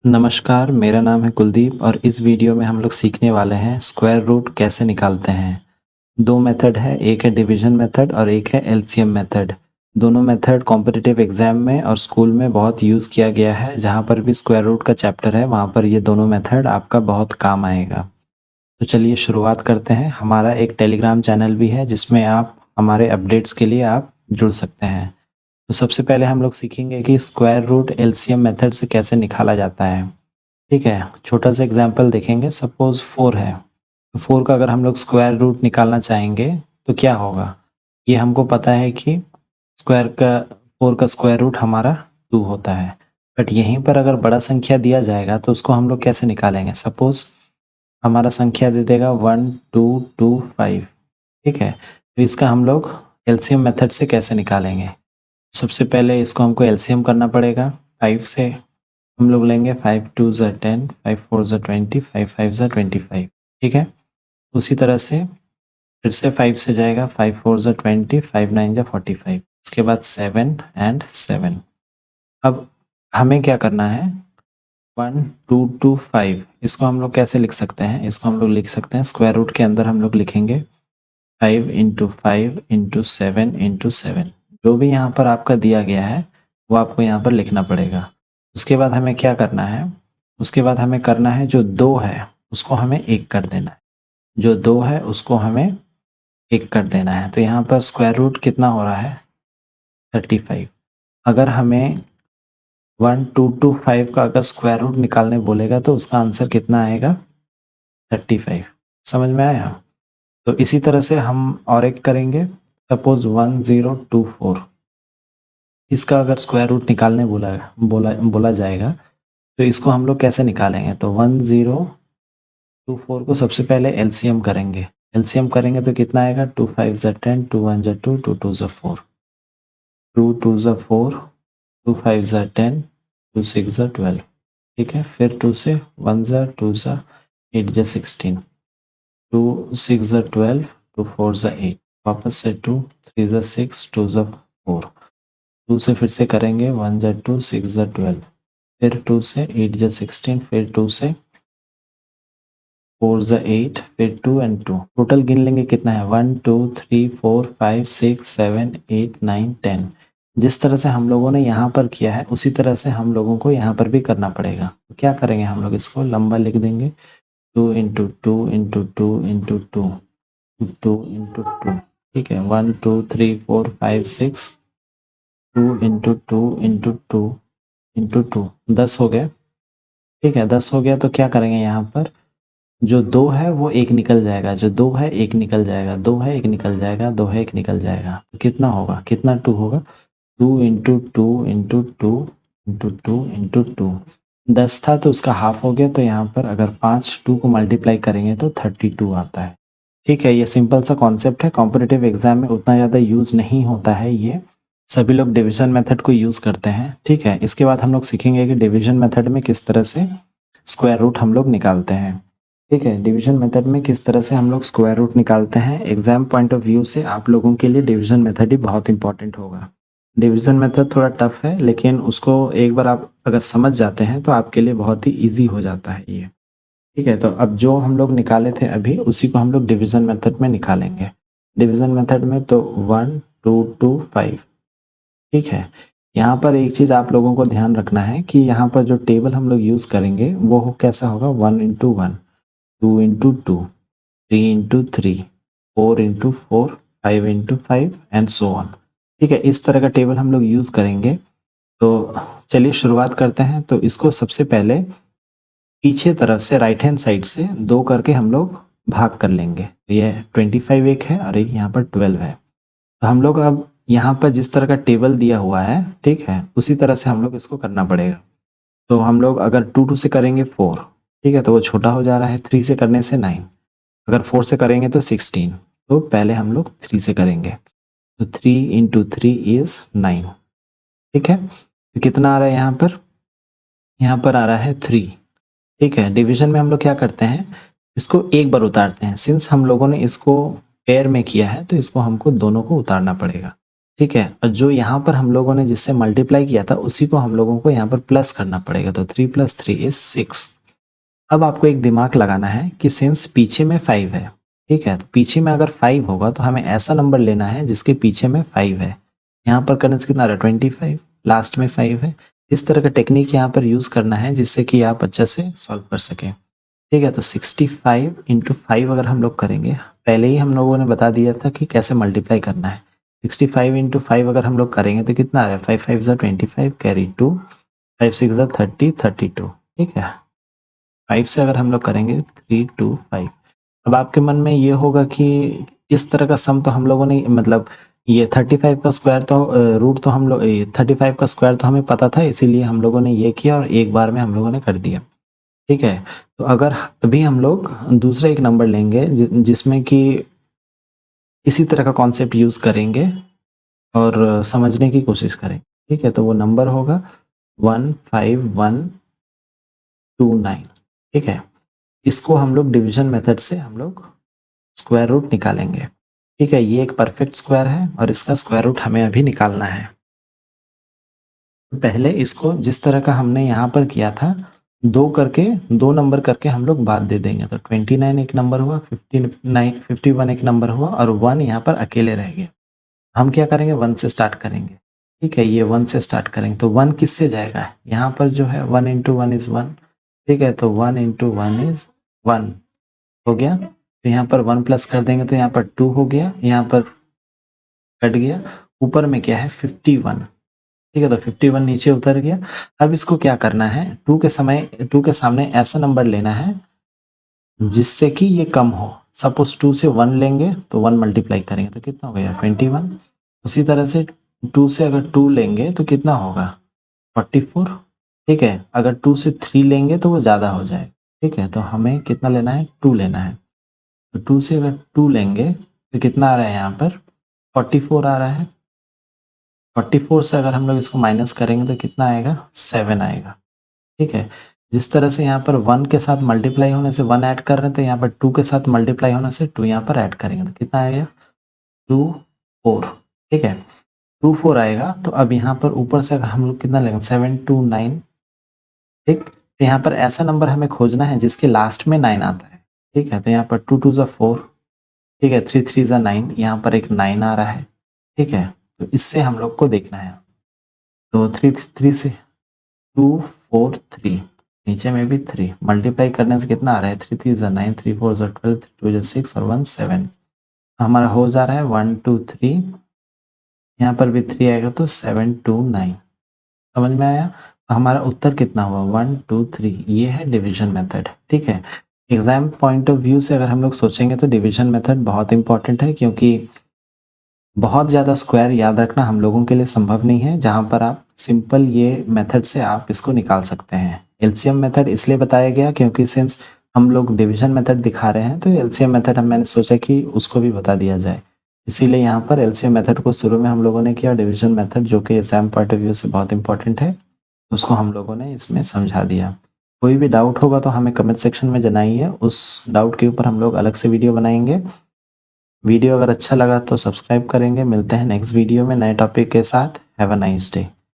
नमस्कार, मेरा नाम है कुलदीप और इस वीडियो में हम लोग सीखने वाले हैं स्क्वायर रूट कैसे निकालते हैं। दो मेथड है, एक है डिवीजन मेथड और एक है एलसीएम मेथड। दोनों मेथड कॉम्पिटिटिव एग्जाम में और स्कूल में बहुत यूज़ किया गया है। जहाँ पर भी स्क्वायर रूट का चैप्टर है वहाँ पर ये दोनों मेथड आपका बहुत काम आएगा। तो चलिए शुरुआत करते हैं। हमारा एक टेलीग्राम चैनल भी है जिसमें आप हमारे अपडेट्स के लिए आप जुड़ सकते हैं। तो सबसे पहले हम लोग सीखेंगे कि स्क्वायर रूट एलसीएम मेथड से कैसे निकाला जाता है। ठीक है, छोटा सा एग्जाम्पल देखेंगे। सपोज 4 है, तो 4 का अगर हम लोग स्क्वायर रूट निकालना चाहेंगे तो क्या होगा। ये हमको पता है कि स्क्वायर का 4 का स्क्वायर रूट हमारा 2 होता है। बट यहीं पर अगर बड़ा संख्या दिया जाएगा तो उसको हम लोग कैसे निकालेंगे। सपोज हमारा संख्या दे देगा 1 2 2 5। ठीक है, तो इसका हम लोग एलसीएम मेथड से कैसे निकालेंगे। सबसे पहले इसको हमको एलसीएम करना पड़ेगा। 5 से हम लोग लेंगे 5 2 ज़ा 10, 5 4 ज़ा 20, 5 5 ज़ा 25। ठीक है, उसी तरह से फिर से 5 से जाएगा, 5 4 ज़ा 20, 5 9 ज़ा 45। उसके बाद 7 एंड 7। अब हमें क्या करना है, 1 2 2 5 इसको हम लोग कैसे लिख सकते हैं। इसको हम लोग लिख सकते हैं स्क्वायर रूट के अंदर हम लोग लिखेंगे 5 इंटू 5 इंटू 7 इंटू 7। जो भी यहाँ पर आपका दिया गया है वो आपको यहाँ पर लिखना पड़ेगा। उसके बाद हमें क्या करना है, उसके बाद हमें करना है जो 2 है उसको हमें 1 कर देना है। जो 2 है उसको हमें 1 कर देना है। तो यहाँ पर स्क्वायर रूट कितना हो रहा है, 35। अगर हमें 1 2 2 5 का अगर स्क्वायर रूट निकालने बोलेगा तो उसका आंसर कितना आएगा, 35। समझ में आया। तो इसी तरह से हम और एक करेंगे। सपोज 1024, इसका अगर स्क्वायर रूट निकालने बोला जाएगा तो इसको हम लोग कैसे निकालेंगे। तो 1024 को सबसे पहले एलसीएम करेंगे। एलसीएम करेंगे तो कितना आएगा, 2 5 ज़ा 10, 2 1 ज़ा 2, 2 2 ज़ा 4, 2 2 ज़ा 4, 2 5 ज़ा 10, 2 6 ज़ा 12। ठीक है, फिर 2 से 1 ज़ा 2 ज़ा 8 ज़ा 16, 2 6 ज़ा 12, 2 4 ज़ा 8, वापस से 2 3 ज़ा 6, 2 ज़ा 4, 2 से फिर से करेंगे 1 ज़ा 2, 6 ज़ा 12, फिर 2 से 8 ज़ा 16, फिर 2 से 4 ज़ा 8, फिर 2 एंड 2। टोटल गिन लेंगे कितना है, 1 2 3 4 5 6 7 8 9 10। जिस तरह से हम लोगों ने यहाँ पर किया है उसी तरह से हम लोगों को यहाँ पर भी करना पड़ेगा। तो क्या करेंगे, हम लोग इसको लंबा लिख देंगे, 2 इंटू 2 इंटू 2 इंटू 2, 2 इंटू 2। ठीक है, 1 2 3 4 5 6, 2 इंटू 2 इंटू 2 इंटू 2, 10 हो गया। ठीक है, 10 हो गया तो क्या करेंगे, यहाँ पर जो 2 है वो 1 निकल जाएगा, जो 2 है 1 निकल जाएगा, 2 है 1 निकल जाएगा, 2 है 1 निकल जाएगा। तो कितना होगा, कितना 2 होगा, 2 इंटू 2 इंटू 2 इंटू 2 इंटू 2। 10 था तो उसका हाफ हो गया। तो यहाँ पर अगर 5 2 को मल्टीप्लाई करेंगे तो 32 आता है। ठीक है, ये सिंपल सा कॉन्सेप्ट है, कॉम्पिटिटिव एग्जाम में उतना ज़्यादा यूज़ नहीं होता है ये। सभी लोग डिवीजन मेथड को यूज़ करते हैं। ठीक है, इसके बाद हम लोग सीखेंगे कि डिवीजन मेथड में किस तरह से स्क्वायर रूट हम लोग निकालते हैं। ठीक है, डिवीजन मेथड में किस तरह से हम लोग स्क्वायर रूट निकालते हैं। एग्जाम पॉइंट ऑफ व्यू से आप लोगों के लिए डिवीजन मेथड ही बहुत इंपॉर्टेंट होगा। डिवीजन मेथड थोड़ा टफ है लेकिन उसको एक बार आप अगर समझ जाते हैं तो आपके लिए बहुत ही ईजी हो जाता है ये। ठीक है, तो अब जो हम लोग निकाले थे अभी उसी को हम लोग डिवीजन मेथड में निकालेंगे। डिवीजन मेथड में तो 1 2 2 5। ठीक है, यहाँ पर एक चीज़ आप लोगों को ध्यान रखना है कि यहाँ पर जो टेबल हम लोग यूज़ करेंगे वो कैसा होगा, 1 into 1, 2 into 2, 3 into 3, 4 into 4, 5 into 5 and so on. ठीक है, इस तरह का टेबल हम लोग यूज़ करेंगे। तो चलिए शुरुआत करते हैं। तो इसको सबसे पहले पीछे तरफ से राइट हैंड साइड से 2 करके हम लोग भाग कर लेंगे। ये 25 एक है और एक यहाँ पर 12 है। तो हम लोग अब यहाँ पर जिस तरह का टेबल दिया हुआ है, ठीक है, उसी तरह से हम लोग इसको करना पड़ेगा। तो हम लोग अगर 2 2 से करेंगे 4, ठीक है, तो वो छोटा हो जा रहा है। 3 से करने से 9, अगर 4 से करेंगे तो 16। तो पहले हम लोग 3 से करेंगे। तो 3 इंटू 3 इज 9। ठीक है, तो कितना आ रहा है यहाँ पर, यहाँ पर आ रहा है 3। ठीक है, डिवीजन में हम लोग क्या करते हैं, इसको एक बार उतारते हैं। सिंस हम लोगों ने इसको पेयर में किया है तो इसको हमको दोनों को उतारना पड़ेगा। ठीक है, और जो यहाँ पर हम लोगों ने जिससे मल्टीप्लाई किया था उसी को हम लोगों को यहाँ पर प्लस करना पड़ेगा, तो 3 + 3 इज 6। अब आपको एक दिमाग लगाना है कि सिंस पीछे में 5 है, ठीक है, तो पीछे में अगर 5 होगा तो हमें ऐसा नंबर लेना है जिसके पीछे में 5 है। यहाँ पर करने से कितना आ रहा है 25, लास्ट में 5 है। इस तरह का टेक्निक यहाँ पर यूज़ करना है जिससे कि आप अच्छे से सॉल्व कर सकें। ठीक है, तो 65 × 5 अगर हम लोग करेंगे, पहले ही हम लोगों ने बता दिया था कि कैसे मल्टीप्लाई करना है। 65 × 5 अगर हम लोग करेंगे तो कितना आ रहा है 5 5 ज़ा 25 कैरी 2, 5 6 ज़ा 30 32। ठीक है, 5 से अगर हम लोग करेंगे 3 2 5। अब आपके मन में ये होगा कि इस तरह का सम तो हम लोगों ने मतलब ये 35 का स्क्वायर तो रूट तो हम लोग 35 का स्क्वायर तो हमें पता था, इसीलिए हम लोगों ने ये किया और एक बार में हम लोगों ने कर दिया। ठीक है, तो अगर अभी हम लोग दूसरा एक नंबर लेंगे जिसमें कि इसी तरह का कॉन्सेप्ट यूज़ करेंगे और समझने की कोशिश करें। ठीक है, तो वो नंबर होगा 15129। ठीक है, इसको हम लोग डिवीजन मेथड से हम लोग स्क्वायर रूट निकालेंगे। ठीक है, ये एक परफेक्ट स्क्वायर है और इसका स्क्वायर रूट हमें अभी निकालना है। पहले इसको जिस तरह का हमने यहाँ पर किया था, दो नंबर करके हम लोग बाद दे देंगे, तो 29 एक नंबर हुआ, 51 एक नंबर हुआ और 1 यहाँ पर अकेले रह गए। हम क्या करेंगे 1 से स्टार्ट करेंगे। ठीक है, ये 1 से स्टार्ट करेंगे, तो 1 किससे जाएगा, यहाँ पर जो है 1 × 1 इज 1। ठीक है, तो 1 × 1 इज 1 हो गया, तो यहाँ पर 1 प्लस कर देंगे तो यहाँ पर 2 हो गया, यहाँ पर कट गया, ऊपर में क्या है 51। ठीक है, तो 51 नीचे उतर गया। अब इसको क्या करना है, 2 के सामने ऐसा नंबर लेना है जिससे कि ये कम हो। सपोज 2 से 1 लेंगे तो 1 मल्टीप्लाई करेंगे तो कितना हो गया 21। उसी तरह से 2 से अगर 2 लेंगे तो कितना होगा 44। ठीक है, अगर 2 से 3 लेंगे तो वो ज़्यादा हो जाएगा। ठीक है, तो हमें कितना लेना है 2 लेना है, तो 2 से अगर 2 लेंगे तो कितना आ रहा है यहाँ पर 44 आ रहा है। 44 से अगर हम लोग इसको माइनस करेंगे तो कितना आएगा 7 आएगा। ठीक है, जिस तरह से यहाँ पर 1 के साथ मल्टीप्लाई होने से 1 ऐड कर रहे हैं तो यहाँ पर 2 के साथ मल्टीप्लाई होने से 2 यहाँ पर ऐड करेंगे तो कितना आएगा 2 4। ठीक है, 2 4 आएगा, तो अब यहाँ पर ऊपर से हम लोग कितना लेंगे 7 2 9। ठीक, तो यहाँ पर ऐसा नंबर हमें खोजना है जिसके लास्ट में 9 आता है। ठीक है, तो यहाँ पर 2 2 ज़ा 4। ठीक है, 3 3 ज़ा 9, यहाँ पर एक 9 आ रहा है। ठीक है, तो इससे हम लोग को देखना है, तो 3 3 से 2 4 3, नीचे में भी 3 मल्टीप्लाई करने से कितना आ रहा है 3 3 ज़ा 9, 3 4 ज़ा 12, 3 2 ज़ा 6 और 1 7। हमारा हो जा रहा है 1 2 3, यहाँ पर भी 3 आएगा तो 7 2 9। समझ में आया, तो हमारा उत्तर कितना हुआ 1 2 3। ये है डिवीजन मेथड। ठीक है, एग्जाम पॉइंट ऑफ व्यू से अगर हम लोग सोचेंगे तो डिवीजन मेथड बहुत इंपॉर्टेंट है, क्योंकि बहुत ज़्यादा स्क्वायर याद रखना हम लोगों के लिए संभव नहीं है, जहाँ पर आप सिंपल ये मेथड से आप इसको निकाल सकते हैं। एलसीएम मेथड इसलिए बताया गया क्योंकि सिंस हम लोग डिवीजन मेथड दिखा रहे हैं तो एलसीएम मेथड मैंने सोचा कि उसको भी बता दिया जाए, इसीलिए यहाँ पर एलसीएम मेथड को शुरू में हम लोगों ने किया। डिवीजन मेथड जो कि एग्जाम पॉइंट ऑफ व्यू से बहुत इंपॉर्टेंट है, उसको हम लोगों ने इसमें समझा दिया। कोई भी डाउट होगा तो हमें कमेंट सेक्शन में जनाइए, उस डाउट के ऊपर हम लोग अलग से वीडियो बनाएंगे। वीडियो अगर अच्छा लगा तो सब्सक्राइब करेंगे। मिलते हैं नेक्स्ट वीडियो में नए टॉपिक के साथ। Have a nice day.